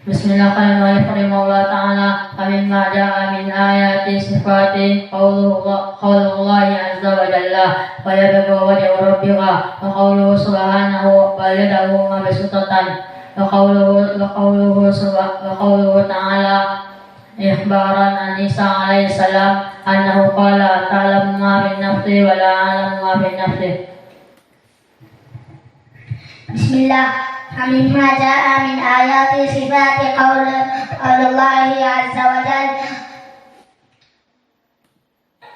Bismillahirrahmanirrahim. Rahimahullah ta'ala mimma ja'a min ayati sifati qaulullahi azza wa jalla wa yabqa wajhu rabbika wa qawluhu subhanahu bal yadahu mabsutatan wa qawluhu ta'ala ikhbaran an Isa alaihi salam annahu qala ta'lamu ma fi nafsi wa la a'lamu ma fi nafsi. Bismillah. مما جاء من آيات صفات قول الله عز وجل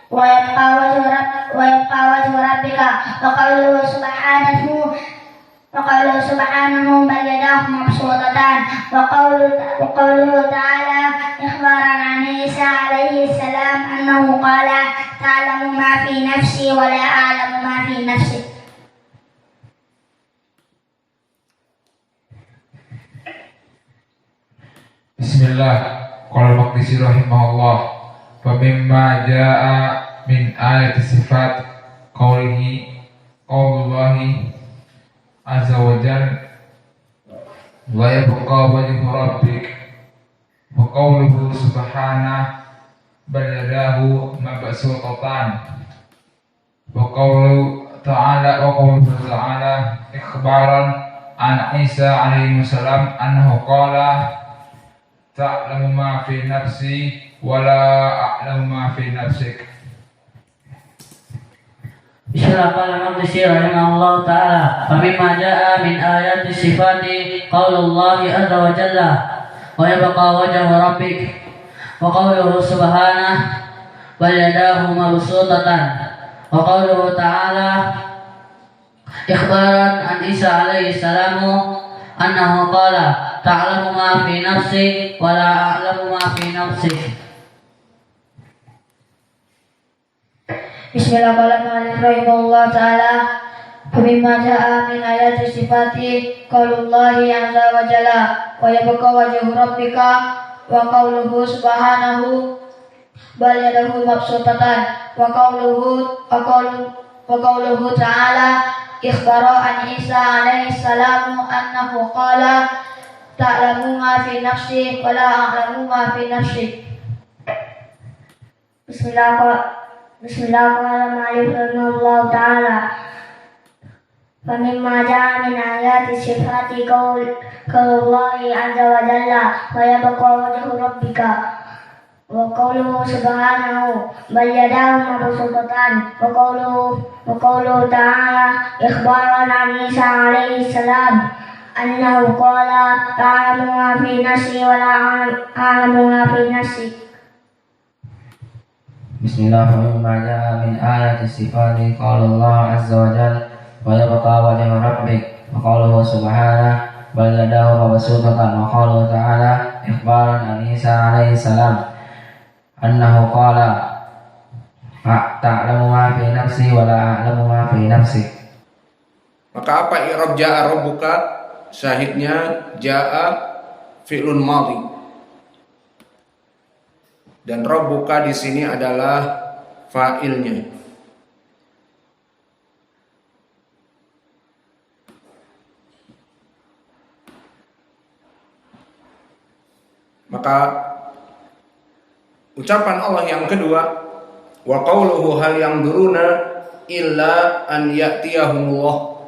ويبقى وجه ربك وقوله سبحانه بل يداه مبسوطتان وقوله تعالى إخبارا عن عيسى عليه السلام أنه قال تعلم ما في نفسي ولا أعلم ما في نفسك. Bismillah. Qala Maqdisi rahimahullah fa mimma jaa min ayati sifat qaulullahi azza wa jalla wa yabqa wajhu rabbik wa qawluhu subhanahu bal yadahu mabsutatan wa qawluhu ta'ala ikhbaran an Isa alaihi salam annahu qala ta'lamu ma fi nafsi wa la a'lamu ma fi nafsik. Bismillahirrahmanirrahim. Ta'ala mimma ja'a min ayati sifati qaulullahi azza wa jalla wa yabqa wajhu rabbik wa qawluhu subhanahu bal yadahu mabsutatan wa qawluhu ta'ala ikhbaran an Isa alaihi salamu annahu qala ta'lamu ma fi nafsi wa la a'lamu ma fi nafsik. Bismillahirrahmanirrahim. Ta'ala mimma ja'a min ayati sifati qaulullahi azza wa jalla wa yabqa wajhu rabbika wa qawluhu subhanahu bal yadahu mabsutatan wa qawluhu ta'ala ikhbara an Isa alaihi salam annahu qala ta'lamu ma fi nafsi wa la a'lamu ma fi nafsi. Bismillahirrahmanirrahim. Ta'ala mimma ja'a min ayati sifati qaulullahi azza wa jalla wa yabqa wajhu rabbika wa qawluhu subhanahu bal yadahu mabsutatan wa qawluhu ta'ala ikhbaran an Isa alaihi salam annahu qala ta'lamu ma fi nafsi wa la a'lamu ma fi nafsi. Bismillahirrahmanirrahim. Min ayati sifati qaulullah azza wa jalla wa yabqa wajhu rabbik wa qawluhu subhanahu bal yadahu mabsutatan wa qawluhu ta'ala ikhbaran an Isa alaihi salam annahu qala ta'lamu ma fi nafsi wa la a'lamu ma fi nafsik. Maka apa i'rab ja'a rabbuka? Syahidnya ja'a fi'lun madhi. Dan rabbuka di sini adalah fa'ilnya. Maka ucapan Allah yang kedua, wa qawluhu hal yang duruna illa an ya'tiyahumullah.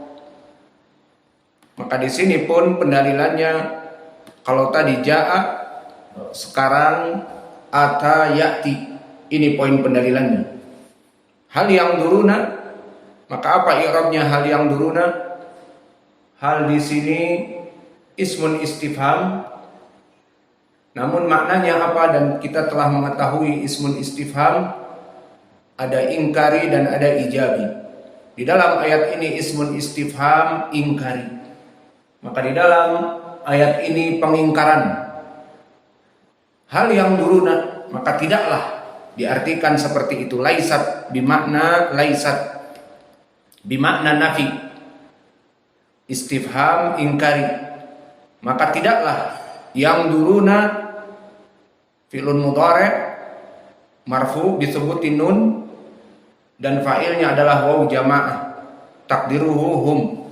Maka di sini pun pendalilannya, kalau tadi ja'a, sekarang ata ya'ti. Ini poin pendalilannya. Hal yang duruna, maka apa i'rabnya hal yang duruna? Hal di sini ismun istifham. Namun maknanya apa? Dan kita telah mengetahui ismun istifham ada ingkari dan ada ijabi. Di dalam ayat ini ismun istifham ingkari. Maka di dalam ayat ini pengingkaran. Hal yang duruna, maka tidaklah diartikan seperti itu. Laisat bimakna nafi. Istifham ingkari. Maka tidaklah yang duruna fi'lun mudhari' marfu disebutin nun dan fa'ilnya adalah waw jamaah takdiruhu hum.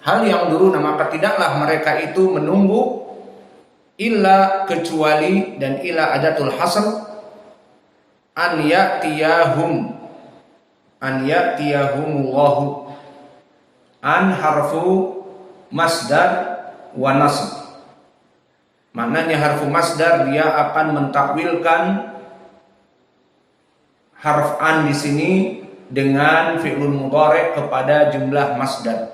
Hal yang duruna, maka tidaklah mereka itu menunggu illa kecuali, dan illa adatul hasr, an ya'tiyahumullahu. An harfu masdar wa nasb. Maknanya harfu masdar dia akan mentakwilkan harf an di sini dengan fi'lun mudhari' kepada jumlah masdar.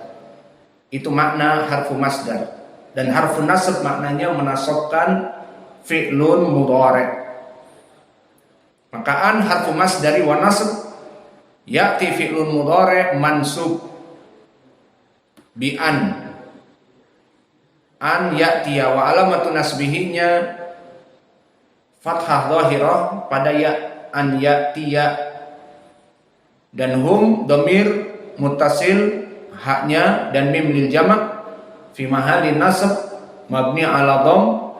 Itu makna harfu masdar. Dan harfu nasb maknanya menasabkan fi'lun mudhari'. Maka an harfu masdari wa nasb, ya'ti fi'lun mudhari' mansub bi an ya'tiya, wa alamatu nasbihinya fathah zahirah pada ya, an ya'tiya. Dan hum dhamir muttasil, haknya dan mim lil jamak fi mahalli nasb mabni ala dhamm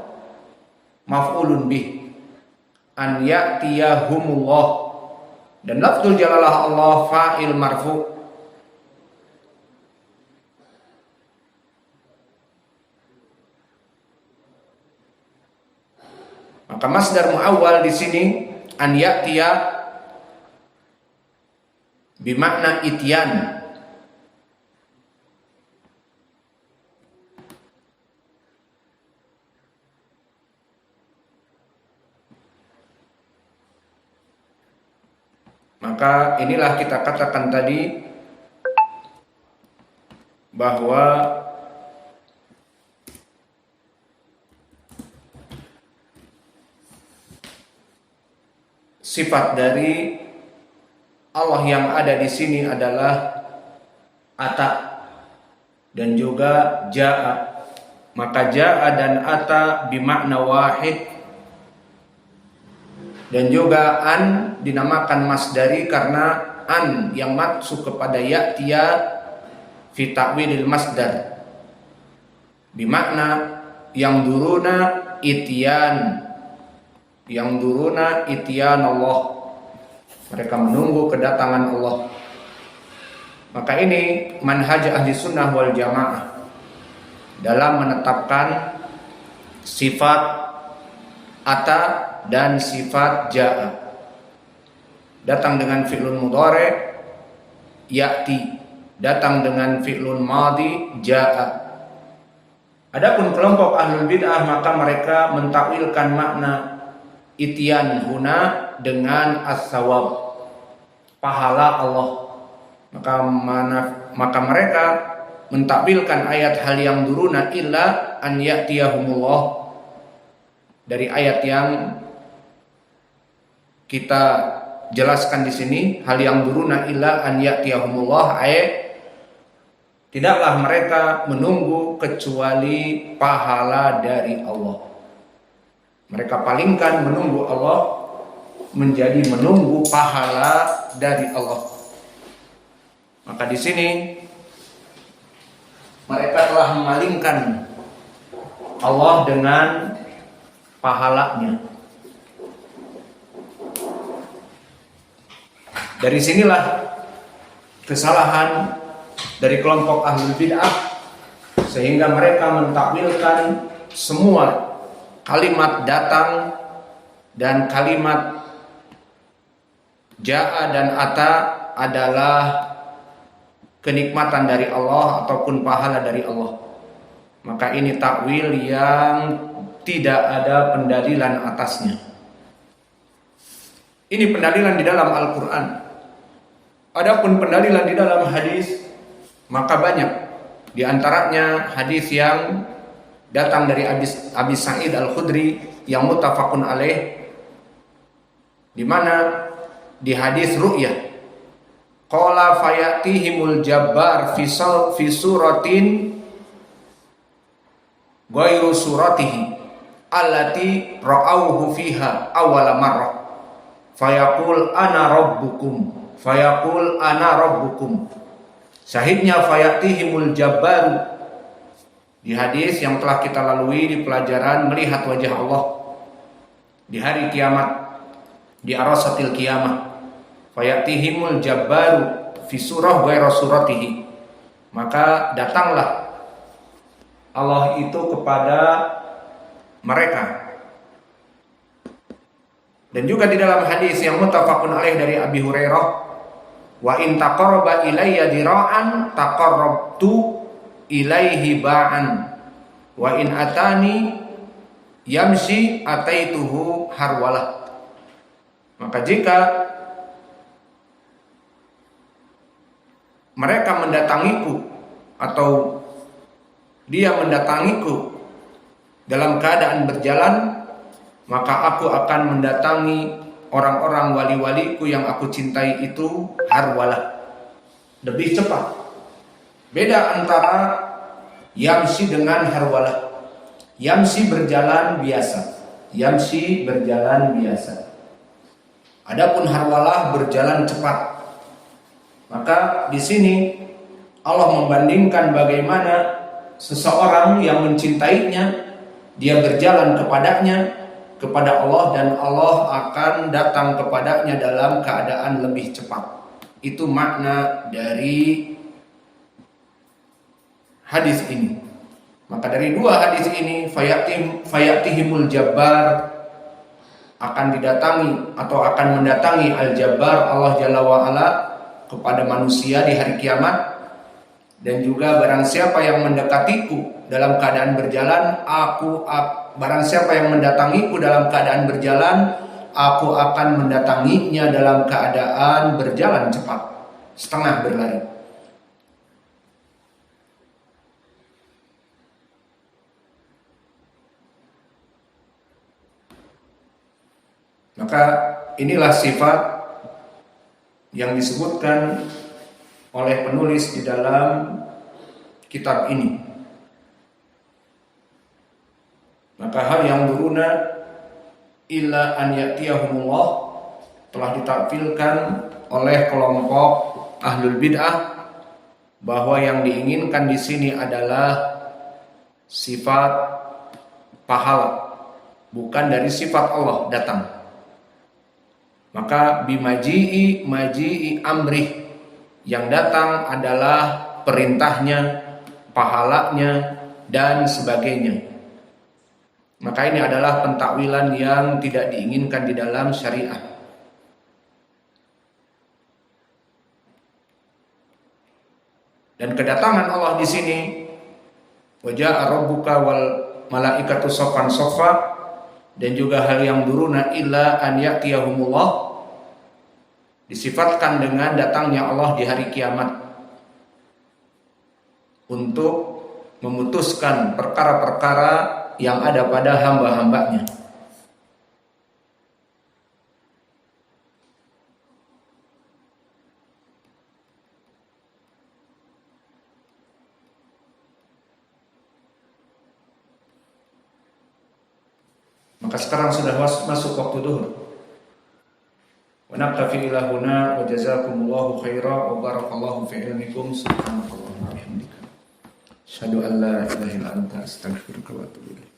maf'ulun bih, an ya'tiyahumullah. Dan lafzul jalalah Allah fa'il marfu'. Maka masdar muawwal di sini an ya'tiya bimakna ityan. Maka inilah kita katakan tadi bahwa sifat dari Allah yang ada di sini adalah ata dan juga jaa. Maka jaa dan ata bimakna wahid. Dan juga an dinamakan masdari karena an yang maksud kepada ya'tiya fi ta'wilil masdar bimakna yang duruna ityan, yang duruna ityan Allah, mereka menunggu kedatangan Allah. Maka ini manhaj ahli sunnah wal jamaah dalam menetapkan sifat ata dan sifat jaa. Datang dengan fi'lun mudhari' ya'ti, datang dengan fi'lun madhi jaa. Adapun kelompok ahlul bid'ah maka mereka mentakwilkan makna ityan huna dengan as-sawab, pahala Allah. Maka mereka mentakwilkan ayat hal yang duruna illa an ya'tiyahumullah dari ayat yang kita jelaskan di sini, hal yang duruna illa an ya'tiyahumullah, tidaklah mereka menunggu kecuali pahala dari Allah. Mereka palingkan menunggu Allah menjadi menunggu pahala dari Allah. Maka di sini mereka telah memalingkan Allah dengan pahalanya. Dari sinilah kesalahan dari kelompok ahlul bid'ah, sehingga mereka mentakwilkan semua kalimat datang dan kalimat jaa dan ata adalah kenikmatan dari Allah ataupun pahala dari Allah. Maka ini takwil yang tidak ada pendalilan atasnya. Ini pendalilan di dalam Al-Quran. Adapun pendalilan di dalam hadis maka banyak. Di antaranya hadis yang datang dari Abi Sa'id Al-Khudri yang muttafaqun alaih, di mana di hadis ru'yah qala fayatihimul jabbar fi suratin ghairu suratihi allati ra'awhu fiha awwala marrah fayaqul ana rabbukum. Syahidnya fayatihimul jabbar di hadis yang telah kita lalui di pelajaran melihat wajah Allah di hari kiamat, di arasatil kiamah. Fayatihimul jabbaru fi surah ghairu suratihi, maka datanglah Allah itu kepada mereka. Dan juga di dalam hadis yang muttafaqun alaih dari Abi Hurairah, wa in taqarraba ilayya dira'an taqarrabtu ilaihi ba'an wa in atani yamshi ataituhu harwalah. Maka jika mereka mendatangiku atau dia mendatangiku dalam keadaan berjalan, maka aku akan mendatangi orang-orang wali-waliku yang aku cintai itu harwalah, lebih cepat. Beda antara yamsi dengan harwalah. Yamsi berjalan biasa. Yamsi berjalan biasa. Adapun harwalah berjalan cepat. Maka di sini Allah membandingkan bagaimana seseorang yang mencintainya, dia berjalan kepada Allah dan Allah akan datang kepadanya dalam keadaan lebih cepat. Itu makna dari hadis ini. Maka dari dua hadis ini fayatihimul jabbar, akan didatangi atau akan mendatangi al-jabbar Allah Jalla wa Ala kepada manusia di hari kiamat. Dan juga barang siapa yang mendekatiku dalam keadaan berjalan, barang siapa yang mendatangiku dalam keadaan berjalan, aku akan mendatanginya dalam keadaan berjalan cepat, setengah berlari. Maka inilah sifat yang disebutkan oleh penulis di dalam kitab ini. Maka hal yang duruna illa an ya'tiyahumullah telah ditakwilkan oleh kelompok ahlul bid'ah bahwa yang diinginkan di sini adalah sifat pahala, bukan dari sifat Allah datang. Maka bimaji'i amrih, yang datang adalah perintahnya, pahalanya, dan sebagainya. Maka ini adalah pentakwilan yang tidak diinginkan di dalam syariat. Dan kedatangan Allah di sini, waja'a rabbuka wal malaikatu saffan saffa, dan juga hal yang duruna illa an ya'tiyahumullah, disifatkan dengan datangnya Allah di hari kiamat untuk memutuskan perkara-perkara yang ada pada hamba-hambanya. Maka sekarang sudah masuk waktu duhur. Wa naktafi ila huna wa jazakumullahu khairan wa barakallahu fi ilmikum. Subhanallah wa bihamdika. Asyhadu an la ilaha illa anta astaghfiruka wa atubu ilaik.